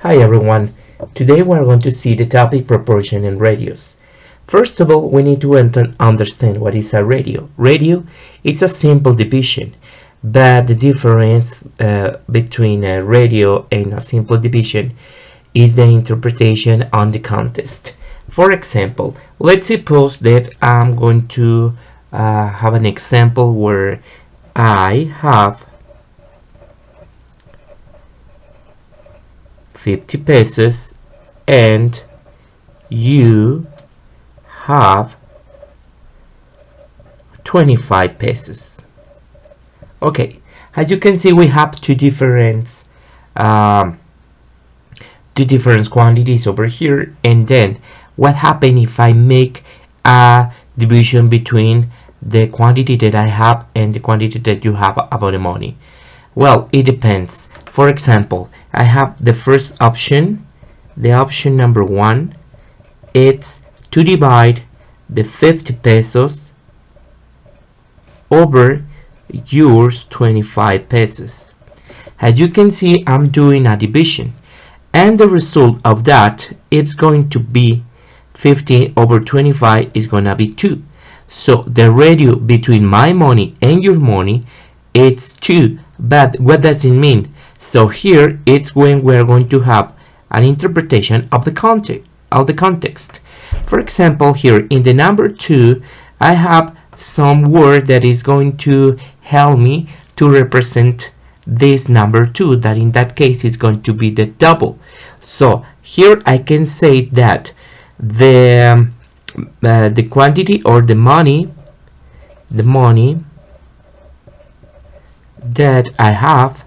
Hi everyone. Today we're going to see the topic proportion and radius. First of all, we need to understand what is a radio. Radio is a simple division, but the difference between a radio and a simple division is the interpretation on the context. For example, let's suppose that I'm going to have an example where I have 50 pesos and you have 25 pesos. Okay, as you can see, we have two different quantities over here, and then what happens if I make a division between the quantity that I have and the quantity that you have about the money? Well, it depends. For example, I have the first option, the option number 1. It's to divide the 50 pesos over yours 25 pesos. As you can see, I'm doing a division, and the result of that is going to be 50 over 25 is going to be 2. So the ratio between my money and your money, it's 2. But what does it mean? So here it's when we're going to have an interpretation of the context. For example, here in the number 2, I have some word that is going to help me to represent this number 2, that in that case is going to be the double. So here I can say that the quantity or the money that I have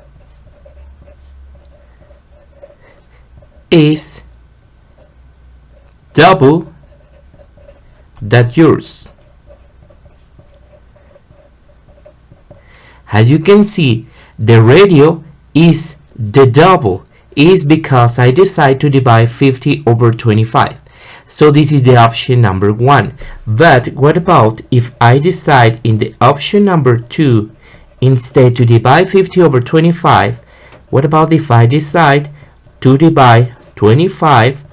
is double that yours. As you can see, the ratio is the double, is because I decide to divide 50 over 25. So this is the option number 1. But what about if I decide in the option number 2 instead to divide 50 over 25? What about if I decide to divide 25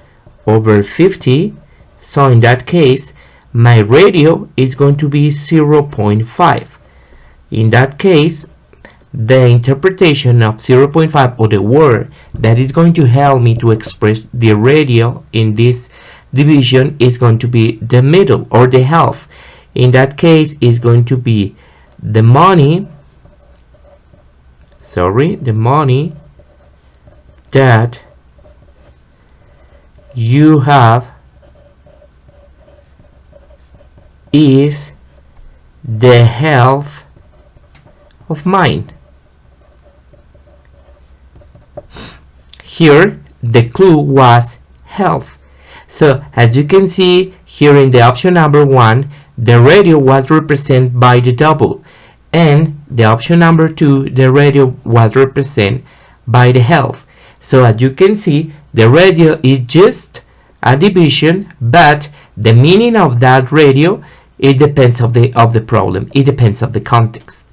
over 50? So in that case, my ratio is going to be 0.5. In that case, the interpretation of 0.5, or the word that is going to help me to express the ratio in this division, is going to be the middle or the half. In that case, is going to be the money that you have is the half of mine. Here the clue was half. So as you can see here in the option number 1, the ratio was represented by the double, and the option number 2, the ratio was represented by the half. So as you can see, the ratio is just a division, but the meaning of that ratio, it depends of the problem. It depends of the context.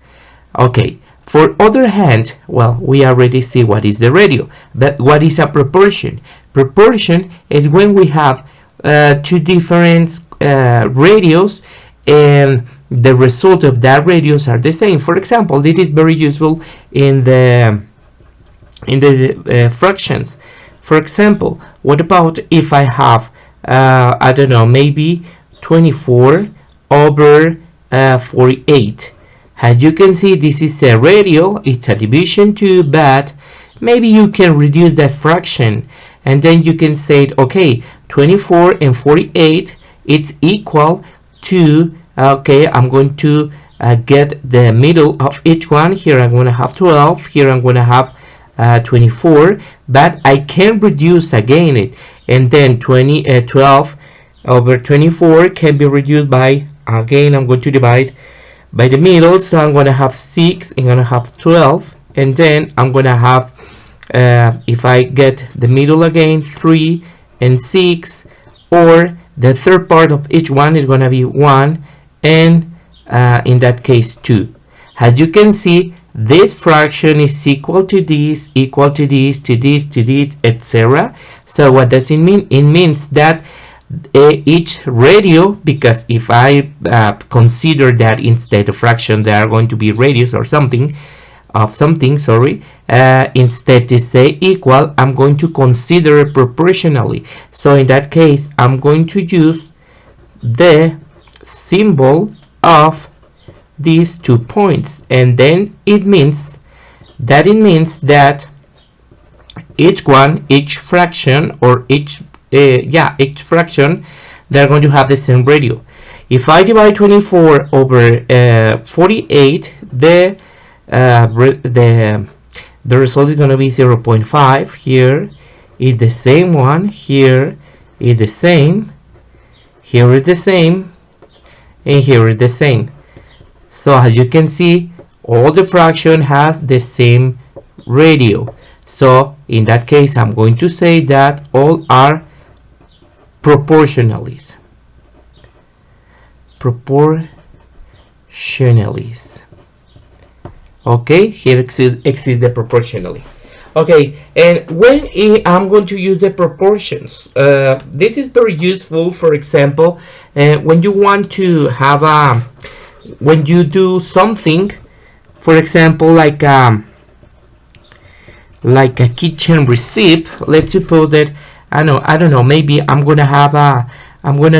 Okay. For other hand, well, we already see what is the ratio, but what is a proportion? Proportion is when we have two different ratios, and the result of that ratios are the same. For example, this is very useful in the fractions. For example, what about if I have I don't know, maybe 24 over 48? As you can see, this is a ratio, it's a division too, but maybe you can reduce that fraction, and then you can say, okay, 24 and 48, it's equal to, okay, I'm going to get the middle of each one. Here I'm going to have 12, here I'm going to have 24, but I can reduce again it, and then 12 over 24 can be reduced by, again, I'm going to divide by the middle, so I'm going to have 6, I'm going to have 12, and then I'm going to have, if I get the middle again, 3 and 6, or the third part of each one is going to be 1, and in that case 2. As you can see, this fraction is equal to this, equal to this, to this, to this, etc. So what does it mean? It means that each radio, because if I consider that instead of fraction they are going to be radius or something of something, sorry, instead to say equal, I'm going to consider it proportionally. So in that case, I'm going to use the symbol of these 2 points, and then it means that each fraction, or each fraction, they're going to have the same radio. If I divide 24 over 48, the result is going to be 0.5. Here is the same one, here is the same, here is the same, and here is the same. So as you can see, all the fraction has the same radio. So in that case, I'm going to say that all are proportionalities. Okay, here exceeds the proportionally. Okay, and when I'm going to use the proportions, this is very useful. For example, when you want to have when you do something, for example, like a kitchen recipe. Let's suppose that I don't know, maybe I'm gonna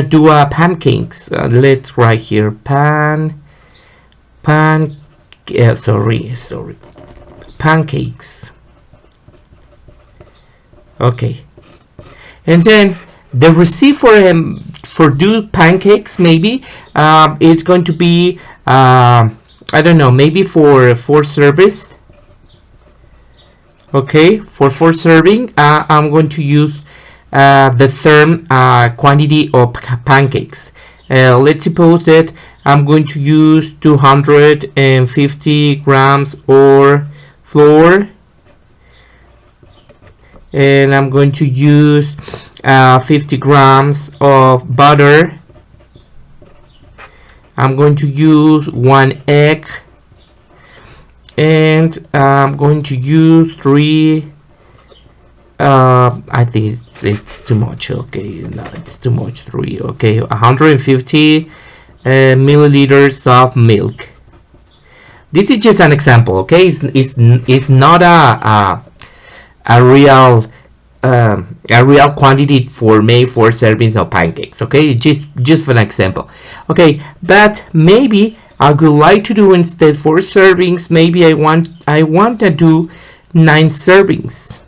do pancakes. Let's write here pancakes. Okay, and then the recipe for do pancakes, maybe it's going to be I don't know, maybe for 4 servings. Okay, for 4 serving, I'm going to use the term quantity of pancakes. Let's suppose that I'm going to use 250 grams of flour, and I'm going to use 50 grams of butter. I'm going to use 1 egg, and I'm going to use 3 I think it's too much. Okay, no, it's too much. 3. Okay, 150 milliliters of milk. This is just an example. Okay, it's not a real quantity for me for servings of pancakes. Okay, just for an example. Okay, but maybe I would like to do, instead 4 servings, maybe I want to do 9 servings.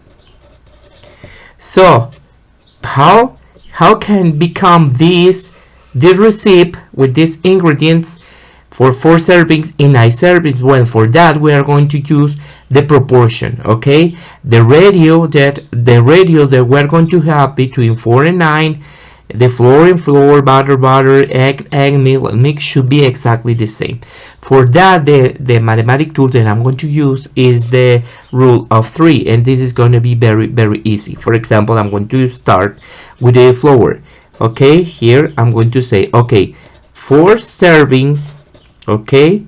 So how can become this recipe with these ingredients for 4 servings in 9 servings? Well, for that we are going to use the proportion. Okay, the radio that we're going to have between 4 and 9, the flour, butter, egg, milk should be exactly the same. For that, the mathematic tool that I'm going to use is the rule of 3, and this is going to be very, very easy. For example, I'm going to start with the flour. Okay, here I'm going to say, okay, 4 serving. Okay,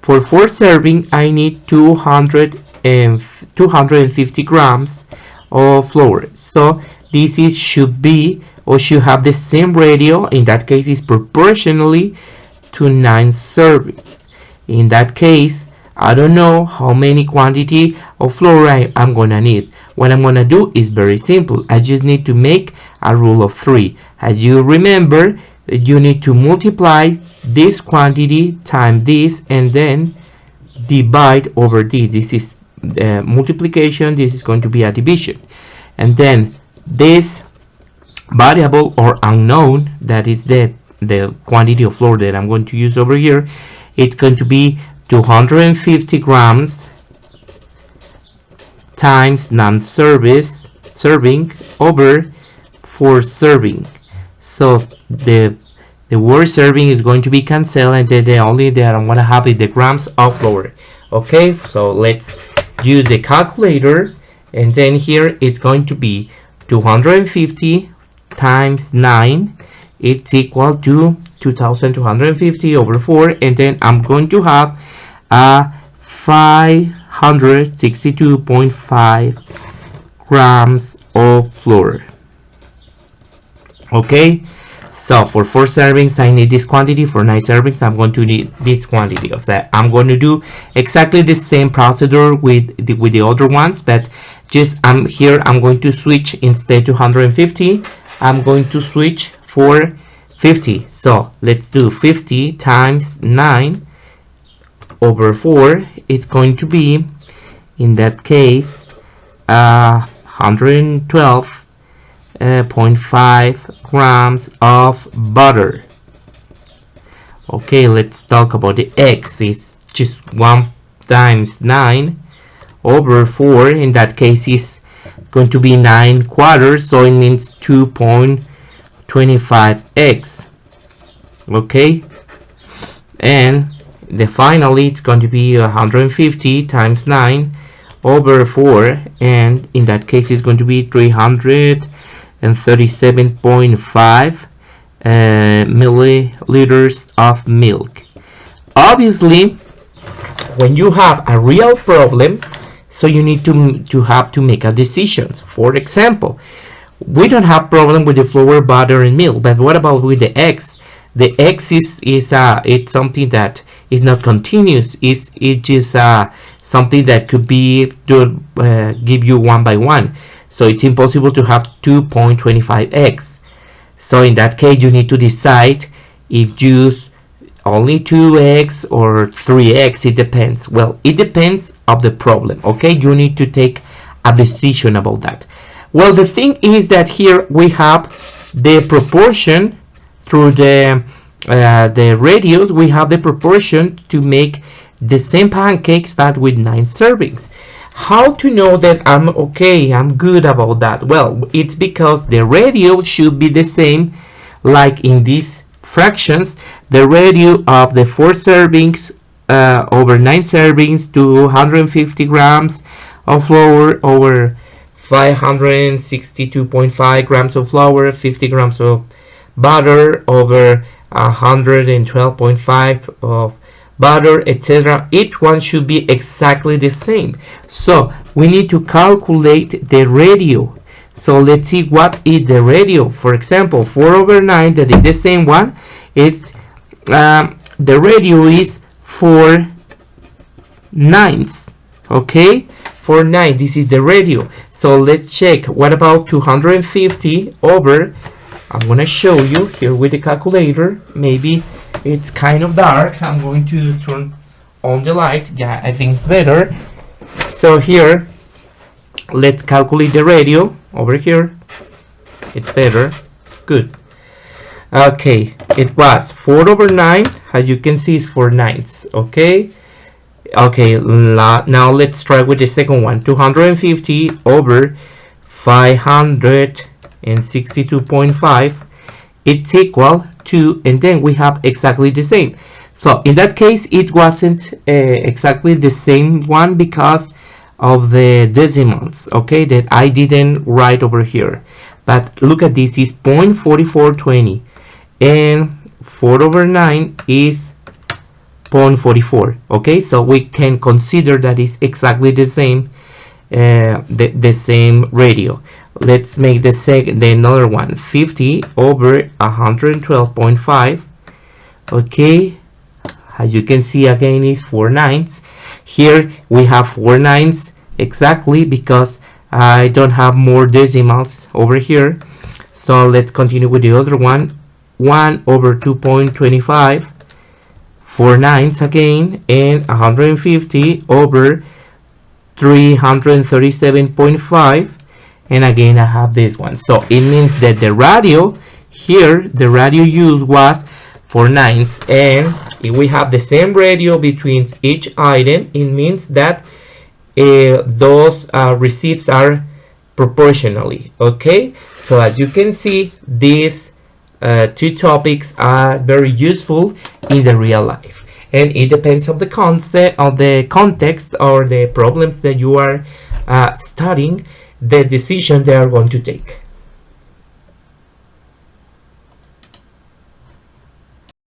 for 4 serving, I need 250 grams of flour. So this should be, or should have, the same radio. In that case, is proportionally to 9 servings. In that case, I don't know how many quantity of flour I'm gonna need. What I'm gonna do is very simple. I just need to make a rule of 3. As you remember, you need to multiply this quantity times this, and then divide over this. This is multiplication. This is going to be a division, and then this variable or unknown, that is the quantity of flour that I'm going to use over here, it's going to be 250 grams times 9 serving over 4 serving. So the word serving is going to be cancelled, and then the only that I'm going to have is the grams of flour. Okay, so let's use the calculator, and then here it's going to be 250 times 9, it's equal to 2250 over 4, and then I'm going to have 562.5 grams of flour. Okay, so for 4 servings I need this quantity. For 9 servings I'm going to need this quantity. So I'm going to do exactly the same procedure with the other ones, but just I'm going to switch. Instead to 150, I'm going to switch for 50. So let's do 50 times 9 over 4. It's going to be, in that case, 112.5 grams of butter. Okay, let's talk about the eggs. It's just 1 times 9 over 4. In that case, is going to be 9 quarters, so it means 2.25 eggs. Okay, and finally it's going to be 150 times 9 over 4, and in that case it's going to be 337.5 milliliters of milk. Obviously, when you have a real problem, so you need to have to make a decision. For example, we don't have problem with the flour, butter, and milk, but what about with the eggs? The eggs is it's something that is not continuous. It's just something that could be give you 1 by 1. So it's impossible to have 2.25 eggs. So in that case, you need to decide if use only 2 eggs or 3 eggs. It depends. Well, it depends of the problem. Okay, you need to take a decision about that. Well, the thing is that here we have the proportion. Through the radios, we have the proportion to make the same pancakes but with 9 servings. How to know that I'm good about that? Well, it's because the radio should be the same, like in these fractions. The radio of the 4 servings over 9 servings to 150 grams of flour over 562.5 grams of flour, 50 grams of butter over 112.5 of butter, etc. Each one should be exactly the same. So we need to calculate the radio. So let's see what is the radio. For example, 4 over 9, that is the same one. It's the radio is 4 nines. Okay, 4 9. This is the radio. So let's check. What about 250 over? I'm going to show you here with the calculator. Maybe it's kind of dark. I'm going to turn on the light. Yeah, I think it's better. So here, let's calculate the radio over here. It's better. Good. Okay, it was 4 over 9. As you can see, it's 4 nines. Okay. Okay, now let's try with the second one. 250 over 562.5, it's equal to, and then we have exactly the same. So in that case, it wasn't exactly the same one because of the decimals, okay, that I didn't write over here. But look at this, is 0.4420, and 4 over 9 is 0.44. Okay, so we can consider that is exactly the same, the same radio. Let's make the another one. 50 over 112.5. Okay, as you can see, again is 4 nines. Here we have 4 nines exactly because I don't have more decimals over here. So let's continue with the other one. 1 over 2.25, 4 nines again, and 150 over 337.5, and again I have this one. So it means that the radio here, the radio used was 4 nines, and if we have the same radio between each item, it means that those receipts are proportionally. Okay, so as you can see, these 2 topics are very useful in the real life, and it depends on the concept, on the context, or the problems that you are studying, the decision they are going to take.